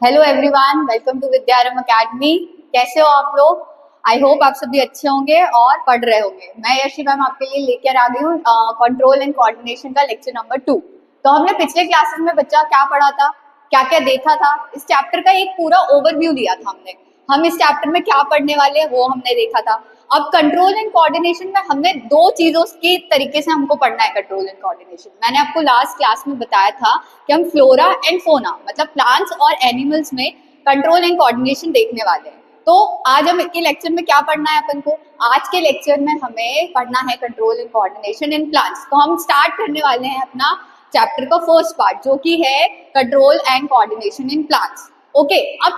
Hello everyone, welcome to विद्यारंभ academy. कैसे हो आप लोग? आई होप आप सभी अच्छे होंगे और पढ़ रहे होंगे। मैं यशी मैम आपके लिए लेकर आ गई हूँ कंट्रोल एंड कोऑर्डिनेशन का लेक्चर नंबर 2। तो हमने पिछले क्लासेस में बच्चा क्या पढ़ा था, क्या क्या देखा था, इस चैप्टर का एक पूरा ओवरव्यू दिया था हमने। हम इस चैप्टर में क्या पढ़ने वाले हैं वो हमने देखा था। अब कंट्रोल एंड कोऑर्डिनेशन में हमने दो चीजों के तरीके से हमको पढ़ना है। कंट्रोल एंड कोऑर्डिनेशन मैंने आपको लास्ट क्लास में बताया था कि हम फ्लोरा एंड फोना मतलब प्लांट्स और एनिमल्स में कंट्रोल एंड कोऑर्डिनेशन देखने वाले हैं। तो आज हम के लेक्चर में क्या पढ़ना है अपन को? आज के लेक्चर में हमें पढ़ना है control and coordination in plants. तो हम स्टार्ट करने वाले हैं अपना चैप्टर का फर्स्ट पार्ट जो कि है control and coordination in plants. Okay, अब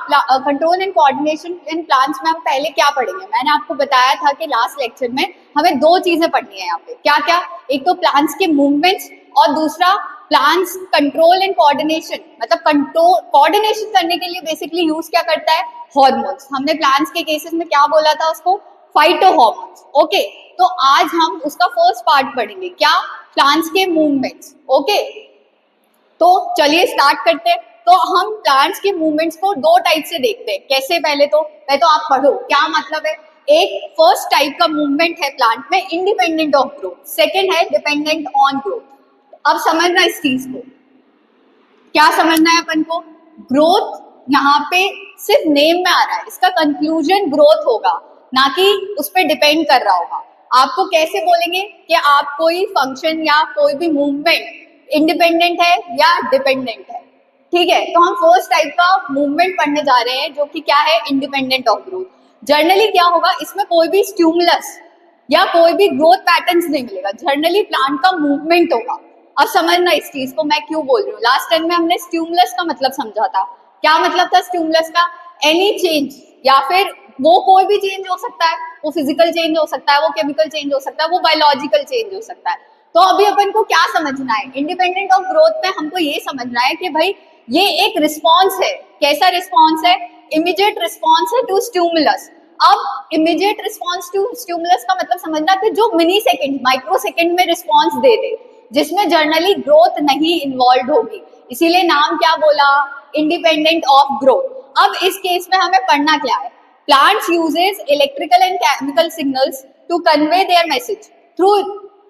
control and coordination in plants में हम पहले क्या पढ़ेंगे? मैंने आपको बताया था कि लास्ट लेक्चर में हमें दो चीजें पढ़नी है यहाँ पे। क्या क्या? एक तो प्लांट्स के मूवमेंट्स और दूसरा प्लांट्स कंट्रोल एंड कोऑर्डिनेशन। मतलब कंट्रोल कोऑर्डिनेशन करने के लिए बेसिकली यूज क्या करता है? हार्मोन्स। हमने प्लांट्स के केसेस में क्या बोला था उसको? Phyto hormones. ओके, तो आज हम उसका फर्स्ट पार्ट पढ़ेंगे। क्या? प्लांट्स के मूवमेंट्स। ओके, तो चलिए स्टार्ट करते हैं। तो हम प्लांट्स के मूवमेंट्स को दो टाइप से देखते हैं। कैसे? पहले तो आप पढ़ो क्या मतलब है। एक फर्स्ट टाइप का मूवमेंट है प्लांट में इंडिपेंडेंट ऑफ ग्रोथ, सेकंड है डिपेंडेंट ऑन ग्रोथ। अब समझना इस चीज को, क्या समझना है अपन को? ग्रोथ यहाँ पे सिर्फ नेम में आ रहा है, इसका कंक्लूजन ग्रोथ होगा, ना कि उस पर डिपेंड कर रहा होगा। आपको कैसे बोलेंगे कि आप कोई फंक्शन या कोई भी मूवमेंट इंडिपेंडेंट है या डिपेंडेंट है। ठीक है, तो हम फर्स्ट टाइप का मूवमेंट पढ़ने जा रहे हैं जो कि क्या है? Independent of growth. जनरली क्या होगा, इसमें कोई भी स्टिमुलस या कोई भी ग्रोथ पैटर्न्स नहीं मिलेगा, जनरली प्लांट का मूवमेंट होगा। अब समझना इस चीज को मैं क्यों बोल रही हूँ। लास्ट टाइम में हमने स्टिमुलस का मतलब समझा था। क्या मतलब था स्टिमुलस का? एनी चेंज, या फिर वो कोई भी चेंज हो सकता है, वो फिजिकल चेंज हो सकता है, वो केमिकल चेंज हो सकता है, वो बायोलॉजिकल चेंज हो सकता है। तो अभी अपन को क्या समझना है? इंडिपेंडेंट ऑफ ग्रोथ में हमको ये समझना है कि भाई ये एक रिस्पॉन्स है। कैसा रिस्पॉन्स है? इमीडिएट रिस्पॉन्स है टू स्टिमुलस। अब इमीडिएट रिस्पॉन्स टू स्टिमुलस का मतलब समझना कि जो मिनी सेकेंड माइक्रो सेकेंड में रिस्पॉन्स दे दे, जिसमें जर्नली ग्रोथ नहीं इन्वॉल्व होगी, इसीलिए नाम क्या बोला? Independent of growth. अब इस केस में हमें पढ़ना क्या है? Plants uses electrical and chemical signals to convey there message through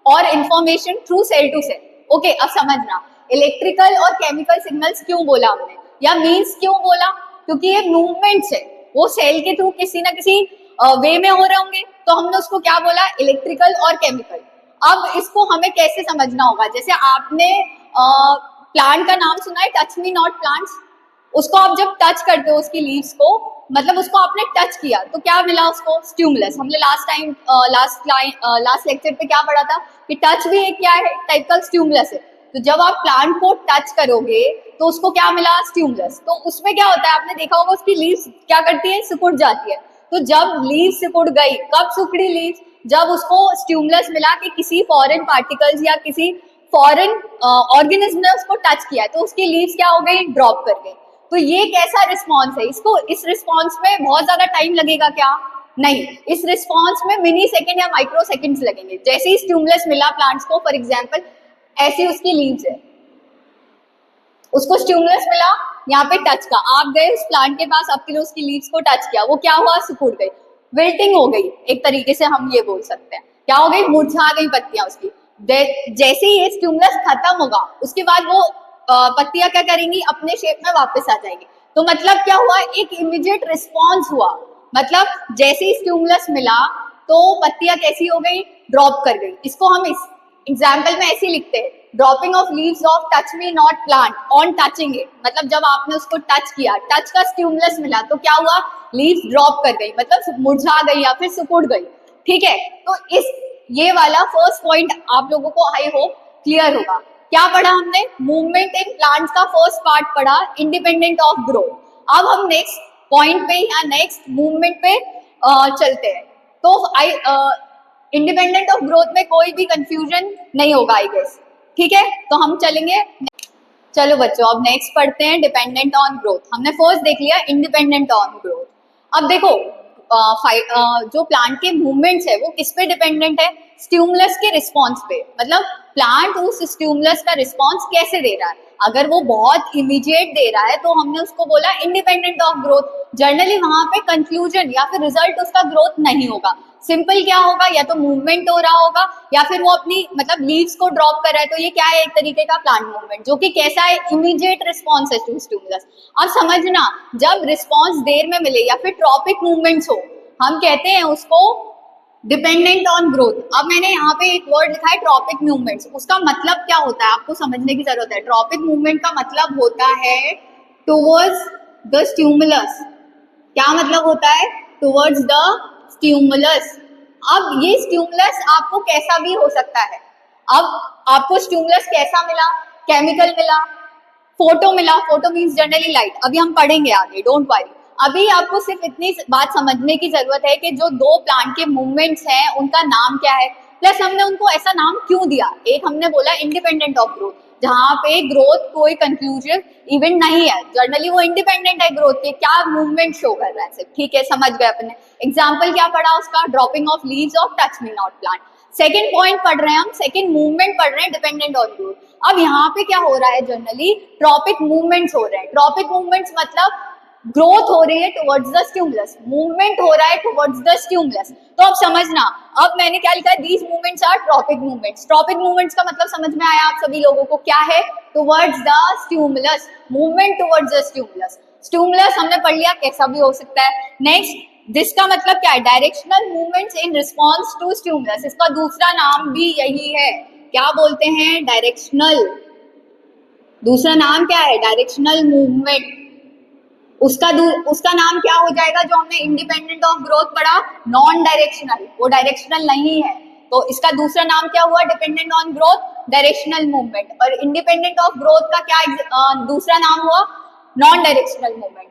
और information through cell to cell. Okay, अब समझना इलेक्ट्रिकल और केमिकल सिग्नल्स क्यों बोला हमने, या मीन्स क्यों बोला? क्योंकि ये मूवमेंट्स है, वो सेल के थ्रू किसी ना किसी वे में हो रहे होंगे, तो हमने उसको क्या बोला? इलेक्ट्रिकल और केमिकल। अब इसको हमें कैसे समझना होगा? जैसे आपने प्लांट का नाम सुना है टच मी नॉट प्लांट्स। उसको आप जब टच करते हो उसकी लीव्स को, मतलब उसको आपने टच किया तो क्या मिला उसको? स्टिमुलस। हमने लास्ट लेक्चर पे क्या पढ़ा था कि टच भी एक क्या है? टाइप का स्टिमुलस है। तो जब आप प्लांट को टच करोगे तो उसको क्या मिला? स्टिमुलस। तो उसमें क्या होता है, आपने देखा होगा उसकी लीव्स क्या करती है? सिकुड़ जाती है। तो जब लीव्स सिकुड़ गई, कब सिकुड़ी लीव्स? जब उसको स्टिमुलस मिला कि किसी फॉरेन पार्टिकल्स या किसी फॉरेन ऑर्गेनिज्म ने उसको टच किया, तो उसकी लीव्स क्या हो गई? ड्रॉप कर गई। तो ये कैसा रिस्पॉन्स है? इसको इस रिस्पॉन्स में बहुत ज्यादा टाइम लगेगा क्या? नहीं, इस रिस्पॉन्स में मिनी सेकेंड या माइक्रो सेकेंड्स लगेंगे। जैसे ही स्टिमुलस मिला प्लांट्स को, फॉर एग्जांपल ऐसी उसकी लीव्स है, उसको स्टिमुलस मिला यहाँ पे टच का, आप गए उस प्लांट के पास, आपने उसकी लीव्स को टच किया, वो क्या हुआ? सिकुड़ गई, विल्टिंग हो गई। एक तरीके से हम ये बोल सकते हैं क्या हो गई? मुरझा गई पत्तियां उसकी। जैसे ही ये स्टिमुलस खत्म होगा उसके बाद वो पत्तियां क्या करेंगी? अपने शेप में वापस आ जाएंगी। तो मतलब क्या हुआ? एक इमीडिएट रिस्पॉन्स हुआ। मतलब जैसे ही स्टिमुलस मिला तो पत्तियां कैसी हो गई? ड्रॉप कर गई। इसको हम इस एग्जाम्पल में ऐसे लिखते हैं, dropping of leaves of touch me not plant on touching it. मतलब जब आपने उसको टच किया, टच का स्टिमुलस मिला तो क्या हुआ? लीव्स ड्रॉप कर गई, मतलब मुरझा गई या फिर सिकुड़ गई। ठीक है, तो इस ये वाला फर्स्ट पॉइंट आप लोगों को आई होप क्लियर होगा। क्या पढ़ा हमने? मूवमेंट इन प्लांट्स का फर्स्ट पार्ट पढ़ा, इंडिपेंडेंट ऑफ ग्रोथ। अब हम नेक्स्ट पॉइंट पे या नेक्स्ट मूवमेंट पे चलते हैं। तो इंडिपेंडेंट ऑफ ग्रोथ में कोई भी कंफ्यूजन नहीं होगा आई गेस। ठीक है, तो हम चलेंगे। चलो बच्चों, अब नेक्स्ट पढ़ते हैं डिपेंडेंट ऑन ग्रोथ। हमने फर्स्ट देख लिया इंडिपेंडेंट ऑन ग्रोथ। अब देखो जो प्लांट के मूवमेंट्स है वो किस पे डिपेंडेंट है? स्टिमुलस के रिस्पॉन्स पे। मतलब प्लांट उस स्टिमुलस का रिस्पॉन्स कैसे दे रहा है। अगर वो बहुत इमीडिएट दे रहा है तो हमने उसको बोला इंडिपेंडेंट ऑफ ग्रोथ। जनरली वहां पे कंक्लूजन या फिर रिजल्ट उसका ग्रोथ नहीं होगा। सिंपल क्या होगा, या तो मूवमेंट हो रहा होगा या फिर वो अपनी मतलब लीव्स को ड्रॉप कर रहा है। तो ये क्या है, एक तरीके का प्लांट मूवमेंट, जो कि कैसा है, इमीडिएट रिस्पॉन्स है टू स्टिमुलस। अब समझना, जब रिस्पॉन्स देर में मिले या फिर ट्रॉपिक मूवमेंट्स हो, हम कहते हैं उसको डिपेंडेंट ऑन ग्रोथ। अब मैंने यहाँ पे एक वर्ड लिखा है ट्रॉपिक मूवमेंट्स। उसका मतलब क्या होता है आपको समझने की जरूरत है। ट्रॉपिक मूवमेंट का मतलब होता है टुवर्ड्स द स्टिमुलस। क्या मतलब होता है, टुवर्ड्स द स्टिमुलस। अब ये स्टिमुलस आपको कैसा भी हो सकता है। अब आपको स्टिमुलस कैसा मिला, केमिकल मिला, फोटो मिला, फोटो मीन्स जनरली लाइट। अभी हम पढ़ेंगे आगे, डोंट वरी। अभी आपको सिर्फ इतनी बात समझने की जरूरत है कि जो दो प्लांट के मूवमेंट्स हैं उनका नाम क्या है, प्लस हमने उनको ऐसा नाम क्यों दिया। एक हमने बोला इंडिपेंडेंट ऑफ ग्रोथ, जहां पे ग्रोथ कोई कंक्लूसिव इवेंट नहीं है, जनरली वो इंडिपेंडेंट है ग्रोथ के, क्या मूवमेंट शो कर रहा है सिर्फ, ठीक है, समझ गए अपने। एग्जाम्पल क्या पढ़ा उसका, dropping of leaves of touch me not plant. Second point पढ़ रहे हैं हम, सेकेंड मूवमेंट पढ़ रहे हैं डिपेंडेंट ऑन ग्रोथ। अब यहाँ पे क्या हो रहा है, जनरली ट्रॉपिक मूवमेंट्स हो रहे हैं। ट्रॉपिक मूवमेंट्स मतलब ग्रोथ हो रही है टुवर्ड्स द स्टिमुलस, मूवमेंट हो रहा है टुवर्ड्स द स्टिमुलस। तो अब समझना, अब मैंने क्या लिखा है, these movements are tropic movements. Tropic movements का मतलब समझ में आया आप सभी लोगों को, क्या है, towards the stimulus, movement towards the stimulus. Stimulus हमने पढ़ लिया कैसा भी हो सकता है। नेक्स्ट, दिस का मतलब क्या है, directional movements in response to stimulus. इसका दूसरा नाम भी यही है, क्या बोलते हैं, डायरेक्शनल। दूसरा नाम क्या है, डायरेक्शनल मूवमेंट। उसका नाम क्या हो जाएगा, जो हमने इंडिपेंडेंट ऑफ ग्रोथ पढ़ा, नॉन डायरेक्शनल। वो डायरेक्शनल नहीं है, तो इसका दूसरा नाम क्या हुआ, dependent on growth, directional movement. और इंडिपेंडेंट ऑफ ग्रोथ का क्या दूसरा नाम हुआ, नॉन डायरेक्शनल मूवमेंट।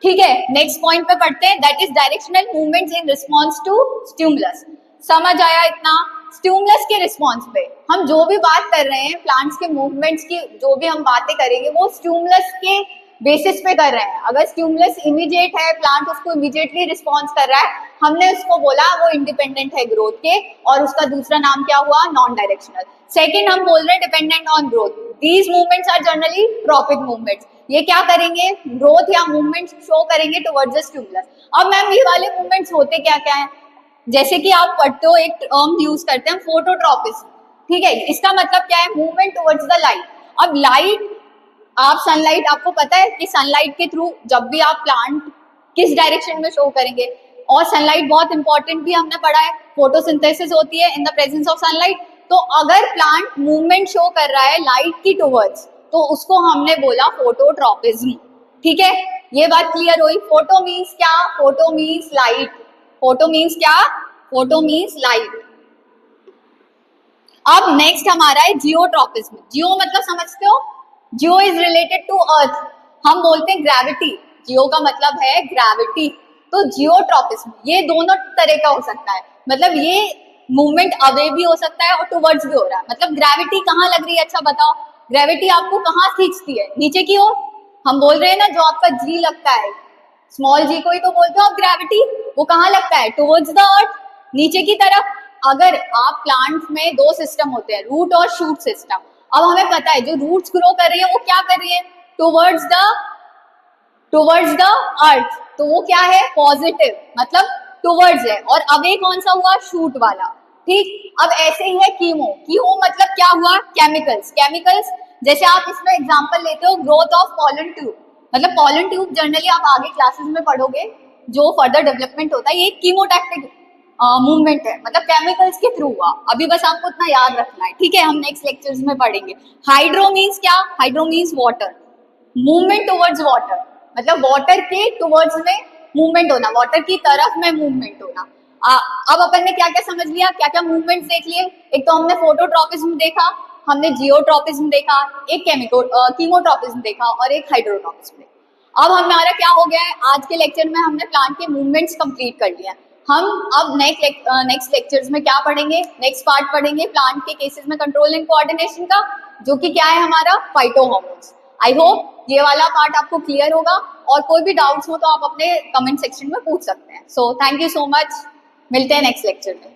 ठीक है, नेक्स्ट पॉइंट पे पढ़ते हैं, that is directional movements in response to stimulus. समझ आया इतना। स्टिमुलस के रिस्पॉन्स पे हम जो भी बात कर रहे हैं, प्लांट्स के मूवमेंट्स की जो भी हम बातें करेंगे, वो स्टिमुलस के बेसिस पे कर रहे हैं। अगर स्टिमुलस इमीडिएट है, प्लांट उसको इमीडिएटली रिस्पॉन्स कर रहा है, हमने उसको बोला वो इंडिपेंडेंट है ग्रोथ के, और उसका दूसरा नाम क्या हुआ, नॉन डायरेक्शनल। सेकेंड हम बोल रहे हैं dependent on growth. These movements are generally tropic movements. ये क्या करेंगे, ग्रोथ या मूवमेंट शो करेंगे टुवर्ड्स द स्टिमुलस। अब मैम ये वाले मूवमेंट्स होते क्या क्या है, जैसे कि आप पढ़ते हो, एक टर्म यूज करते हैं फोटोट्रॉपिज्म, ठीक है, इसका मतलब क्या है, मूवमेंट टुवर्ड्स द लाइट। अब लाइट, आप सनलाइट, आपको पता है कि सनलाइट के थ्रू जब भी आप प्लांट किस डायरेक्शन में शो करेंगे, और सनलाइट बहुत इंपॉर्टेंट भी हमने पढ़ा है, फोटोसिंथेसिस होती है in the presence of sunlight. तो अगर प्लांट मूवमेंट शो कर रहा है लाइट की टुवर्ड्स, तो उसको हमने बोला फोटोट्रॉपिज्म। ठीक है, ये बात क्लियर हुई। फोटो मीन्स क्या, photo means light. Photo means क्या, फोटो मीन्स लाइट। अब नेक्स्ट हमारा है जियोट्रॉपिज्म। जियो मतलब समझते हो, जियो इज रिलेटेड टू अर्थ। हम बोलते हैं ग्रेविटी, जियो का मतलब है ग्रेविटी। तो जियोट्रॉपिज्म ये दोनों तरह का हो सकता है, मतलब ये मूवमेंट अवे भी हो सकता है और टुवर्ड्स भी हो रहा है। मतलब ग्रेविटी कहाँ लग रही है, अच्छा बताओ, ग्रेविटी आपको कहाँ खींचती है, नीचे की ओर। हम बोल रहे हैं ना, जो आपका जी लगता है, स्मॉल जी को ही तो बोलते हो आप ग्रेविटी, वो कहाँ लगता है, टुवर्ड्स द अर्थ, नीचे की तरफ। अगर आप प्लांट्स में दो सिस्टम होते हैं, रूट और शूट सिस्टम। अब हमें पता है जो रूट्स ग्रो कर रही है वो क्या कर रही है, टुवर्ड्स द अर्थ, तो वो क्या है, पॉजिटिव, मतलब टुवर्ड्स है। और अवे कौन सा हुआ, शूट वाला। ठीक, अब ऐसे ही है कीमो। कीमो मतलब क्या हुआ, केमिकल्स। केमिकल्स जैसे आप इसमें एग्जांपल लेते हो, ग्रोथ ऑफ पॉलन ट्यूब, मतलब पॉलन ट्यूब जनरली आप आगे क्लासेस में पढ़ोगे, जो फर्दर डेवलपमेंट होता है, ये कीमोटैक्टिक मूवमेंट है, मतलब केमिकल्स के थ्रू हुआ। अभी बस आपको इतना याद रखना है, ठीक है, हम नेक्स्ट लेक्चर्स में पढ़ेंगे। हाइड्रो मीन्स क्या, hydro means water, movement towards water, मतलब वाटर के टुवर्ड्स में मूवमेंट होना, वाटर की तरफ में मूवमेंट होना। अब अपन ने क्या क्या समझ लिया, क्या क्या मूवमेंट्स देख लिए। एक तो हमने फोटोट्रॉपिज्म देखा, हमने जियोट्रॉपिज्म देखा, एक कीमोट्रॉपिज्म देखा, और एक हाइड्रोट्रॉपिज्म देखा। अब हमारा क्या हो गया है, आज के लेक्चर में हमने प्लांट के मूवमेंट्स कंप्लीट कर लिया। हम अब नेक्स्ट लेक्चर्स में क्या पढ़ेंगे, नेक्स्ट पार्ट पढ़ेंगे प्लांट के केसेस में कंट्रोल एंड कोऑर्डिनेशन का, जो कि क्या है हमारा, फाइटोहॉर्मोन्स। आई होप ये वाला पार्ट आपको क्लियर होगा, और कोई भी डाउट्स हो तो आप अपने कमेंट सेक्शन में पूछ सकते हैं। So thank you so much, मिलते हैं नेक्स्ट लेक्चर में।